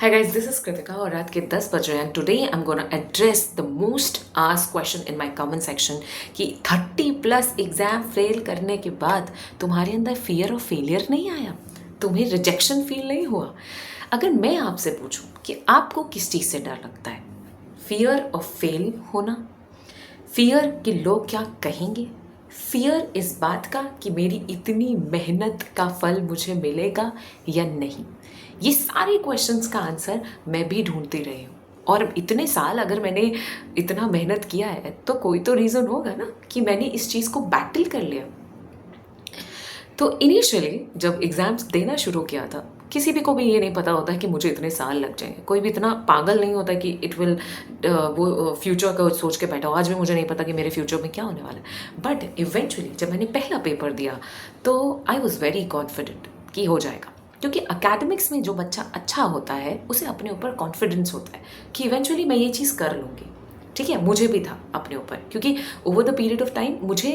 Hi guys, this is Kritika और रात के 10 बज रहे हैं. Today I'm gonna address the most asked question in my comment section कि 30+ एग्ज़ाम फेल करने के बाद तुम्हारे अंदर फियर ऑफ फेलियर नहीं आया, तुम्हें रिजेक्शन फील नहीं हुआ. अगर मैं आपसे पूछूं कि आपको किस चीज़ से डर लगता है, फियर ऑफ फेल होना, फियर कि लोग क्या कहेंगे, फियर इस बात का कि मेरी इतनी मेहनत का फल मुझे मिलेगा या नहीं. ये सारे क्वेश्चंस का आंसर मैं भी ढूंढती रही हूँ. और इतने साल अगर मैंने इतना मेहनत किया है तो कोई तो रीज़न होगा ना कि मैंने इस चीज़ को बैटल कर लिया. तो इनिशियली जब एग्ज़ाम्स देना शुरू किया था, किसी भी को भी ये नहीं पता होता है कि मुझे इतने साल लग जाएंगे. कोई भी इतना पागल नहीं होता कि इट विल वो फ्यूचर का सोच के बैठा हो. आज भी मुझे नहीं पता कि मेरे फ्यूचर में क्या होने वाला है. बट इवेंचुअली जब मैंने पहला पेपर दिया तो आई वॉज़ वेरी कॉन्फिडेंट कि हो जाएगा. क्योंकि अकेडमिक्स में जो बच्चा अच्छा होता है उसे अपने ऊपर कॉन्फिडेंस होता है कि इवेंचुअली मैं ये चीज़ कर लूँगी. ठीक है, मुझे भी था अपने ऊपर, क्योंकि over the period of time मुझे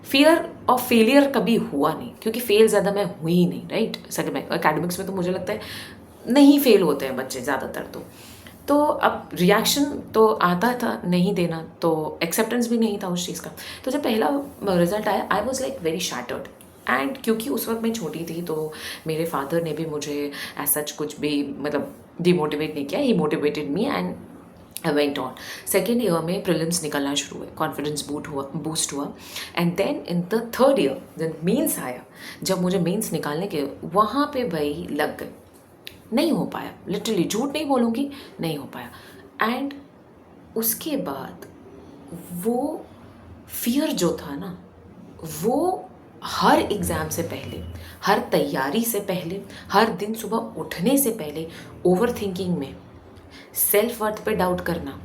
फियर ऑफ फेलियर कभी हुआ नहीं, क्योंकि फेल ज़्यादा मैं हुई ही नहीं. राइट, सेकंड में एकेडमिक्स में तो मुझे लगता है नहीं फेल होते हैं बच्चे ज़्यादातर. तो अब रिएक्शन तो आता था नहीं देना, तो एक्सेप्टेंस भी नहीं था उस चीज़ का. तो जब पहला रिजल्ट आया I was like very shattered. And क्योंकि उस वक्त मैं छोटी थी तो मेरे फादर ने भी मुझे ऐसा कुछ भी मतलब डिमोटिवेट नहीं किया. He motivated me and I went on. Second year में प्रिलिम्स निकलना शुरू हुए, कॉन्फिडेंस बूस्ट हुआ. And then in the third year जब मेंस आया, जब मुझे मेंस निकालने के वहाँ पे भाई लग गए. नहीं हो पाया, लिटरली झूठ नहीं बोलूँगी, नहीं हो पाया. एंड उसके बाद वो फियर जो था ना, वो हर एग्ज़ाम से पहले, हर तैयारी से पहले, हर दिन सुबह उठने से पहले ओवर थिंकिंग में, सेल्फ वर्थ पे डाउट करना,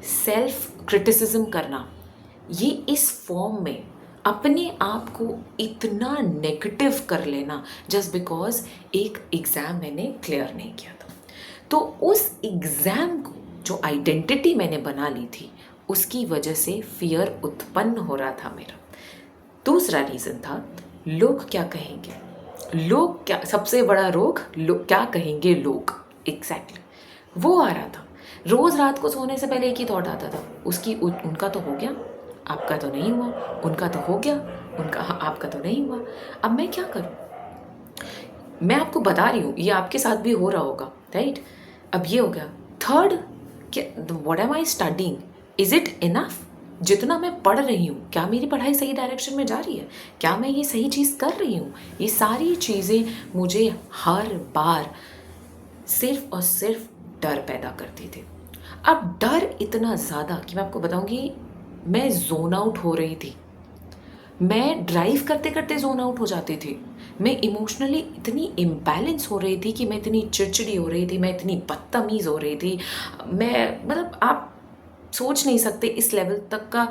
सेल्फ क्रिटिसिज्म करना, ये इस फॉर्म में अपने आप को इतना नेगेटिव कर लेना जस्ट बिकॉज एक एग्ज़ाम मैंने क्लियर नहीं किया था. तो उस एग्ज़ाम को जो आइडेंटिटी मैंने बना ली थी उसकी वजह से फियर उत्पन्न हो रहा था मेरा. दूसरा रीज़न था लोग क्या कहेंगे. लोग क्या, सबसे बड़ा रोग लोग क्या कहेंगे लोग. एग्जैक्टली वो आ रहा था. रोज़ रात को सोने से पहले एक ही थॉट आता था, उनका तो हो गया, आपका तो नहीं हुआ. उनका तो हो गया, उनका आपका तो नहीं हुआ. अब मैं क्या करूं. मैं आपको बता रही हूँ ये आपके साथ भी हो रहा होगा. राइट, अब ये हो गया. Third, what am I studying, is it enough. जितना मैं पढ़ रही हूँ, क्या मेरी पढ़ाई सही डायरेक्शन में जा रही है, क्या मैं ये सही चीज़ कर रही हूँ. ये सारी चीज़ें मुझे हर बार सिर्फ और सिर्फ डर पैदा करती थी. अब डर इतना ज़्यादा कि मैं आपको बताऊँगी, मैं जोन आउट हो रही थी. मैं ड्राइव करते करते जोन आउट हो जाती थी. मैं इमोशनली इतनी इम्बैलेंस हो रही थी कि मैं इतनी चिड़चिड़ी हो रही थी, मैं इतनी बदतमीज़ हो रही थी. मैं मतलब आप सोच नहीं सकते इस लेवल तक का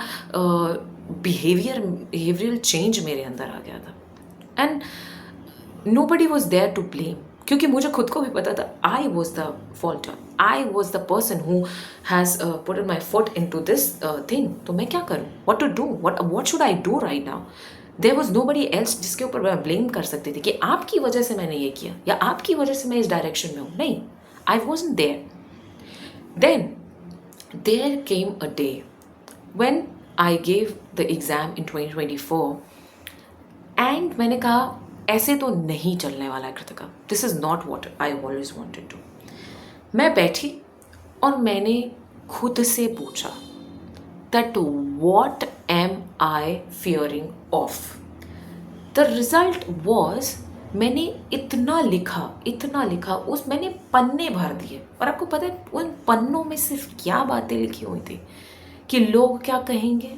बिहेवियरल चेंज मेरे अंदर आ गया था. And nobody was there to blame, क्योंकि मुझे खुद को भी पता था I was the falter, I was the person who has put my foot into this thing. तो मैं क्या करूँ, what to do, what should I do right now. There was nobody else जिसके ऊपर मैं ब्लेम कर सकती थी कि आपकी वजह से मैंने ये किया या आपकी वजह से मैं इस डायरेक्शन में हूँ. नहीं, I wasn't there. Then there came a day when I gave the exam in 2024 and मैंने कहा ऐसे तो नहीं चलने वाला है Kritika, this is not what I always wanted to. मैं बैठी और मैंने खुद से पूछा that what am I fearing of. The result was, मैंने इतना लिखा, उस मैंने पन्ने भर दिए. और आपको पता है उन पन्नों में सिर्फ क्या बातें लिखी हुई थी कि लोग क्या कहेंगे,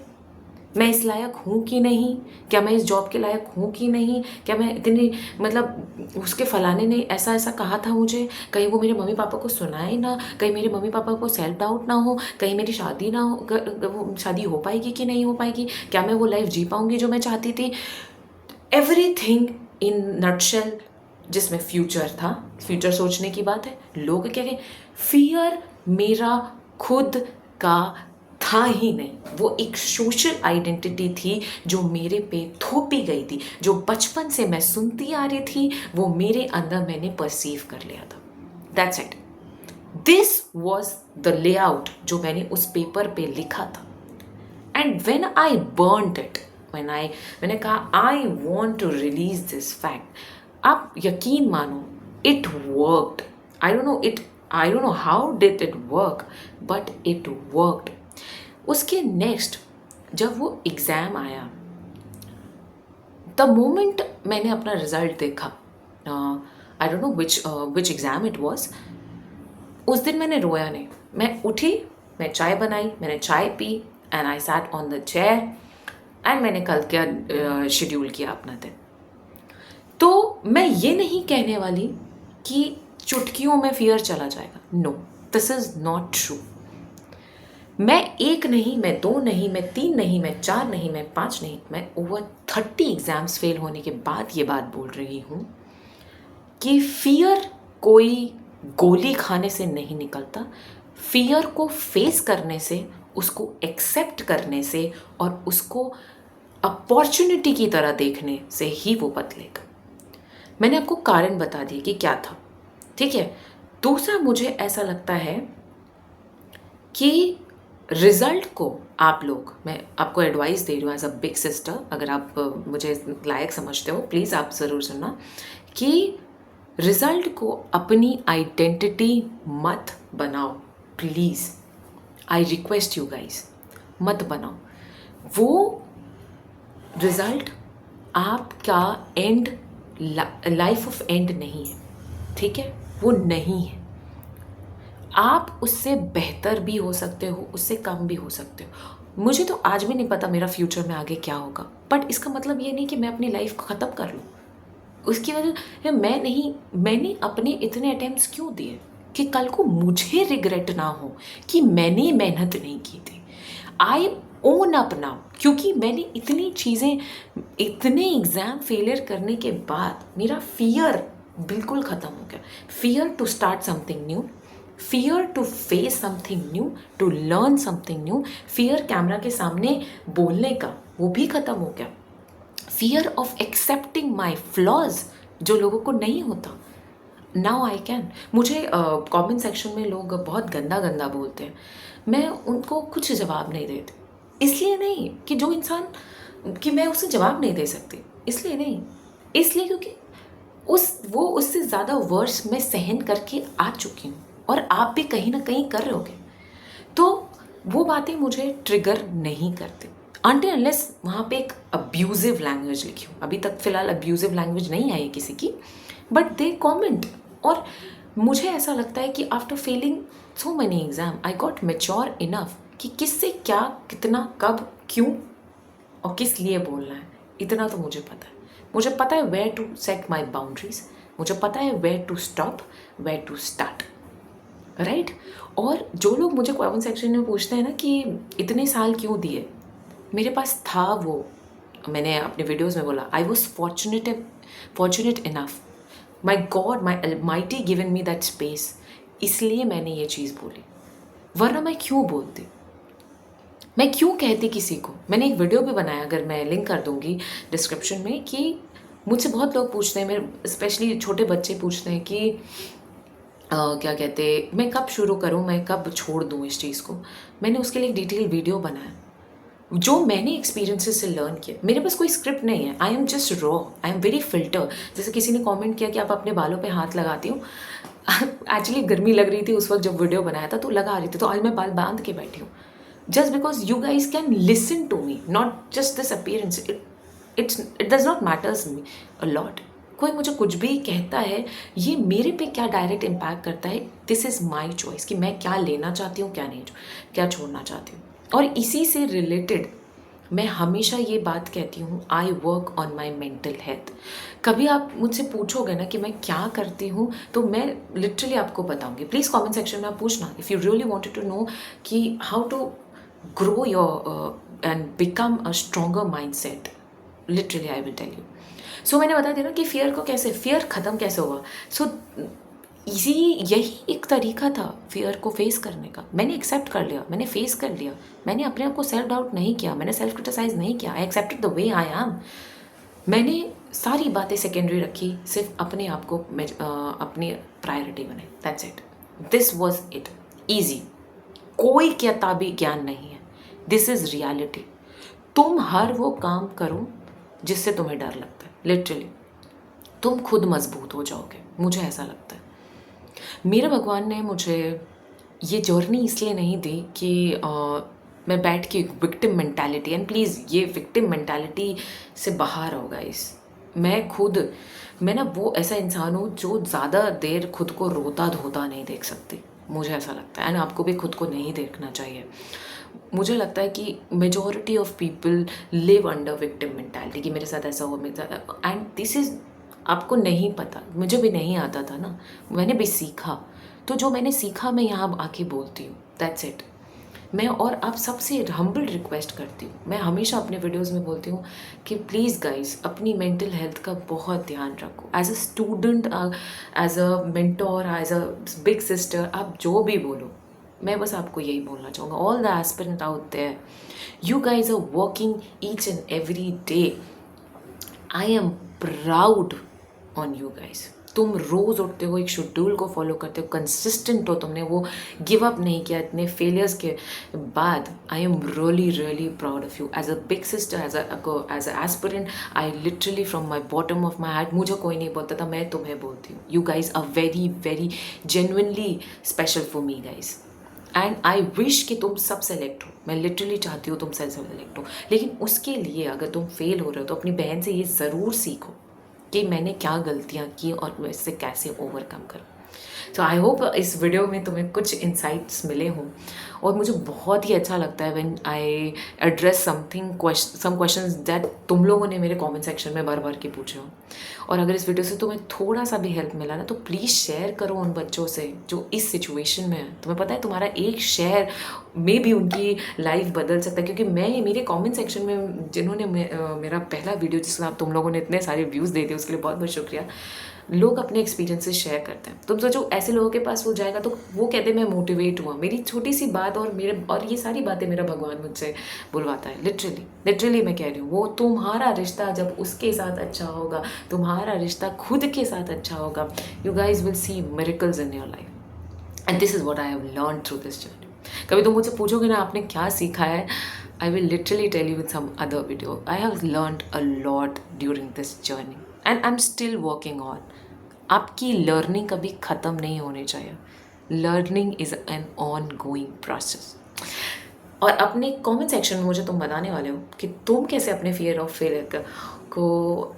मैं इस लायक हूँ कि नहीं, क्या मैं इस जॉब के लायक हूँ कि नहीं, क्या मैं इतनी मतलब उसके फलाने ने ऐसा ऐसा कहा था मुझे, कहीं वो मेरे मम्मी पापा को सुनाए ना, कहीं मेरे मम्मी पापा को सेल्फ डाउट ना हो, कहीं मेरी शादी ना हो, वो शादी हो पाएगी कि नहीं हो पाएगी, क्या मैं वो लाइफ जी पाऊँगी जो मैं चाहती थी. एवरीथिंग इन नटशेल, जिसमें फ्यूचर था. फ्यूचर सोचने की बात है, लोग क्या कहें. फियर मेरा खुद का था ही नहीं, वो एक सोशल आइडेंटिटी थी जो मेरे पे थोपी गई थी, जो बचपन से मैं सुनती आ रही थी, वो मेरे अंदर मैंने परसीव कर लिया था. That's it. This was the layout जो मैंने उस पेपर पे लिखा था. And when I burned it, मैंने कहा I want to release this fact, आप यकीन मानो it worked. I don't know how did it work, but it worked. उसके नेक्स्ट जब वो एग्ज़ाम आया, द मोमेंट मैंने अपना रिजल्ट देखा, आई don't know which exam it was, उस दिन मैंने रोया नहीं. मैं उठी, मैं चाय बनाई, मैंने चाय P, and I sat on the chair, and मैंने कल क्या शेड्यूल किया अपना दिन. तो मैं ये नहीं कहने वाली कि चुटकियों में फियर चला जाएगा. No, this is not true. मैं 1 नहीं, मैं 2 नहीं, मैं 3 नहीं, मैं 4 नहीं, मैं 5 नहीं, मैं ओवर 30 एग्ज़ाम्स फेल होने के बाद ये बात बोल रही हूँ कि फियर कोई गोली खाने से नहीं निकलता. फियर को फेस करने से, उसको एक्सेप्ट करने से और उसको अपॉर्चुनिटी की तरह देखने से ही वो बदलेगा. मैंने आपको कारण बता दिए कि क्या था, ठीक है. दूसरा, मुझे ऐसा लगता है कि रिज़ल्ट को आप लोग, मैं आपको एडवाइस दे रही हूँ एज अ बिग सिस्टर, अगर आप मुझे लायक समझते हो प्लीज़ आप ज़रूर सुनना, कि रिज़ल्ट को अपनी आइडेंटिटी मत बनाओ. Please, I request you guys, मत बनाओ. वो रिज़ल्ट आपका एंड, लाइफ ऑफ एंड नहीं है, ठीक है. वो नहीं है. आप उससे बेहतर भी हो सकते हो, उससे कम भी हो सकते हो. मुझे तो आज भी नहीं पता मेरा फ्यूचर में आगे क्या होगा, बट इसका मतलब ये नहीं कि मैं अपनी लाइफ को ख़त्म कर लूँ. उसकी वजह मैंने अपने इतने अटेम्प्ट्स क्यों दिए कि कल को मुझे रिग्रेट ना हो कि मैंने मेहनत नहीं की थी. आई ओन अप नाउ, क्योंकि मैंने इतनी चीज़ें, इतने एग्ज़ाम फेलियर करने के बाद मेरा फियर बिल्कुल ख़त्म हो गया. Fear to start something new, fear to face something new, to learn something new. Fear camera के सामने बोलने का, वो भी ख़त्म हो गया. Fear of accepting my flaws, जो लोगों को नहीं होता. Now I can. मुझे कमेंट सेक्शन में लोग बहुत गंदा गंदा बोलते हैं, मैं उनको कुछ जवाब नहीं देती. इसलिए नहीं कि जो इंसान, कि मैं उसे जवाब नहीं दे सकती, इसलिए नहीं, इसलिए क्योंकि वो उससे ज़्यादा वर्ष मैं सहन करके आ चुकी हूँ, और आप भी कहीं ना कहीं कर रहे होगे. तो वो बातें मुझे ट्रिगर नहीं करती अनटिल अनलेस वहाँ पे एक अब्यूजिव लैंग्वेज लिखी हो. अभी तक फ़िलहाल अब्यूजिव लैंग्वेज नहीं आई किसी की, बट दे कॉमेंट. और मुझे ऐसा लगता है कि after failing so many exam I got mature enough कि किससे क्या, कितना, कब, क्यों और किस लिए बोलना है. इतना तो मुझे पता है. मुझे पता है where to set my boundaries. मुझे पता है where to stop, where to start, right. और जो लोग मुझे कमेंट सेक्शन में पूछते हैं ना कि इतने साल क्यों दिए, मेरे पास था वो. मैंने अपने वीडियोस में बोला I was fortunate enough. My God, my Almighty given me that space. इसलिए मैंने ये चीज़ बोली, वरना मैं क्यों बोलती, मैं क्यों कहती किसी को. मैंने एक वीडियो भी बनाया, अगर मैं लिंक कर दूँगी डिस्क्रिप्शन में, कि मुझसे बहुत लोग पूछते हैं, मेरे स्पेशली छोटे बच्चे पूछते हैं कि क्या कहते, मैं कब शुरू करूँ, मैं कब छोड़ दूँ इस चीज़ को. मैंने उसके लिए एक डिटेल वीडियो बनाया जो मैंने एक्सपीरियंसेस से लर्न किया. मेरे पास कोई स्क्रिप्ट नहीं है, I am just raw, I am very filter. जैसे किसी ने कमेंट किया कि आप अपने बालों पे हाथ लगाती हो. एक्चुअली गर्मी लग रही थी उस वक्त जब वीडियो बनाया था, तो लगा रही थी, तो आज मैं बाल बांध के बैठी हूँ. Just because you guys can listen to me, not just this appearance. It does not matters me a lot. कोई मुझे कुछ भी कहता है, ये मेरे पे क्या डायरेक्ट इम्पैक्ट करता है. दिस इज़ माई चॉइस कि मैं क्या लेना चाहती हूँ, क्या नहीं, क्या छोड़ना चाहती हूँ. और इसी से रिलेटेड मैं हमेशा ये बात कहती हूँ, I work on my mental health. कभी आप मुझसे पूछोगे ना कि मैं क्या करती हूँ, तो मैं लिटरली आपको बताऊँगी. प्लीज़ कमेंट सेक्शन में आप पूछना if you really wanted to know कि how to grow your and become a stronger mindset. Literally I will tell you. So मैंने बता दिया ना कि फियर को कैसे, फियर ख़त्म कैसे हुआ. सो यही एक तरीका था फियर को फेस करने का. मैंने एक्सेप्ट कर लिया, मैंने फेस कर लिया. मैंने अपने आप को सेल्फ डाउट नहीं किया, मैंने सेल्फ क्रिटिसाइज नहीं किया. I accepted the way I am. मैंने सारी बातें सेकेंडरी रखी, सिर्फ अपने आप को अपनी प्रायोरिटी बनाई. That's it. This was it, easy, कोई किताबी ज्ञान नहीं है, दिस इज़ रियलिटी। तुम हर वो काम करो जिससे तुम्हें डर लगता है, लिटरली तुम खुद मजबूत हो जाओगे, मुझे ऐसा लगता है। मेरे भगवान ने मुझे ये जर्नी इसलिए नहीं दी कि मैं बैठ के विक्टिम मेंटालिटी, एंड प्लीज़ ये विक्टिम मेंटालिटी से बाहर आओ गाइस। मैं ना वो ऐसा इंसान हूँ जो ज़्यादा देर खुद को रोता धोता नहीं देख सकती, मुझे ऐसा लगता है, एंड आपको भी खुद को नहीं देखना चाहिए। मुझे लगता है कि majority of people live under victim mentality कि मेरे साथ ऐसा हो, मेरे साथ, एंड दिस इज़, आपको नहीं पता, मुझे भी नहीं आता था ना, मैंने भी सीखा। तो जो मैंने सीखा मैं यहाँ आके बोलती हूँ, दैट्स इट। मैं और आप सबसे हम्बल रिक्वेस्ट करती हूँ, मैं हमेशा अपने वीडियोस में बोलती हूँ कि प्लीज़ गाइस अपनी मेंटल हेल्थ का बहुत ध्यान रखो। As a student, as a mentor, as a big sister, आप जो भी बोलो, मैं बस आपको यही बोलना चाहूँगा, all the aspirant out there, you guys are working each and every day, I am proud on you guys. तुम रोज़ उठते हो, एक शेड्यूल को फॉलो करते हो, कंसिस्टेंट हो, तुमने वो गिव अप नहीं किया इतने फेलियर्स के बाद। I am really really proud of you as a big sister, as a aspirant. I literally from my bottom of my heart, मुझे कोई नहीं बोलता था, मैं तुम्हें बोलती हूँ, you guys are very very genuinely special for me guys, and I wish कि तुम सब सेलेक्ट हो। मैं लिटरली चाहती हूँ तुम सब सेलेक्ट हो, लेकिन उसके लिए अगर तुम फेल हो रहे हो तो अपनी बहन से ये ज़रूर सीखो कि मैंने क्या गलतियाँ की और मैं इससे कैसे ओवरकम करूँ। तो आई होप इस वीडियो में तुम्हें कुछ इंसाइट्स मिले हों, और मुझे बहुत ही अच्छा लगता है when I address some questions that तुम लोगों ने मेरे कमेंट सेक्शन में बार बार के पूछे हों। और अगर इस वीडियो से तुम्हें थोड़ा सा भी हेल्प मिला ना, तो प्लीज़ शेयर करो उन बच्चों से जो इस सिचुएशन में है। तुम्हें पता है तुम्हारा एक शेयर में भी उनकी लाइफ बदल सकता है, क्योंकि मैं मेरे कमेंट सेक्शन में जिन्होंने मेरा पहला वीडियो जिसमें आप तुम लोगों ने इतने सारे व्यूज़ दे दिए उसके लिए बहुत बहुत शुक्रिया। लोग अपने एक्सपीरियंसेस शेयर करते हैं, तुम सोचो ऐसे लोगों के पास वो जाएगा तो वो कहते हैं मैं मोटिवेट हुआ, मेरी छोटी सी बात और ये सारी बातें मेरा भगवान मुझसे बुलवाता है। लिटरली लिटरली मैं कह रही हूँ, वो तुम्हारा रिश्ता जब उसके साथ अच्छा होगा, तुम्हारा रिश्ता खुद के साथ अच्छा होगा, you guys will see miracles in your life, and this is what I have learn through this journey. कभी तुम मुझसे पूछोगे ना आपने क्या सीखा है, I will literally tell you with some other video. I have learned a lot during this journey and I am still working on. आपकी लर्निंग कभी ख़त्म नहीं होनी चाहिए, learning is an ongoing process. और अपने कमेंट सेक्शन में मुझे तुम बताने वाले हो कि तुम कैसे अपने फियर ऑफ फेलियर को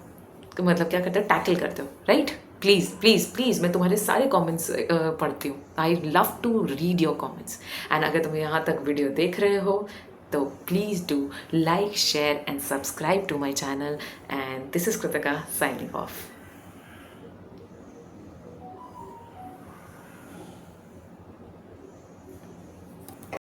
मतलब क्या करते हो, टैकल करते हो, राइट? प्लीज़ प्लीज़ प्लीज़, मैं तुम्हारे सारे कमेंट्स पढ़ती हूँ, I love to read your comments. And अगर तुम यहाँ तक वीडियो देख रहे हो तो please do like, share and subscribe to my channel, and this is Kritika signing of.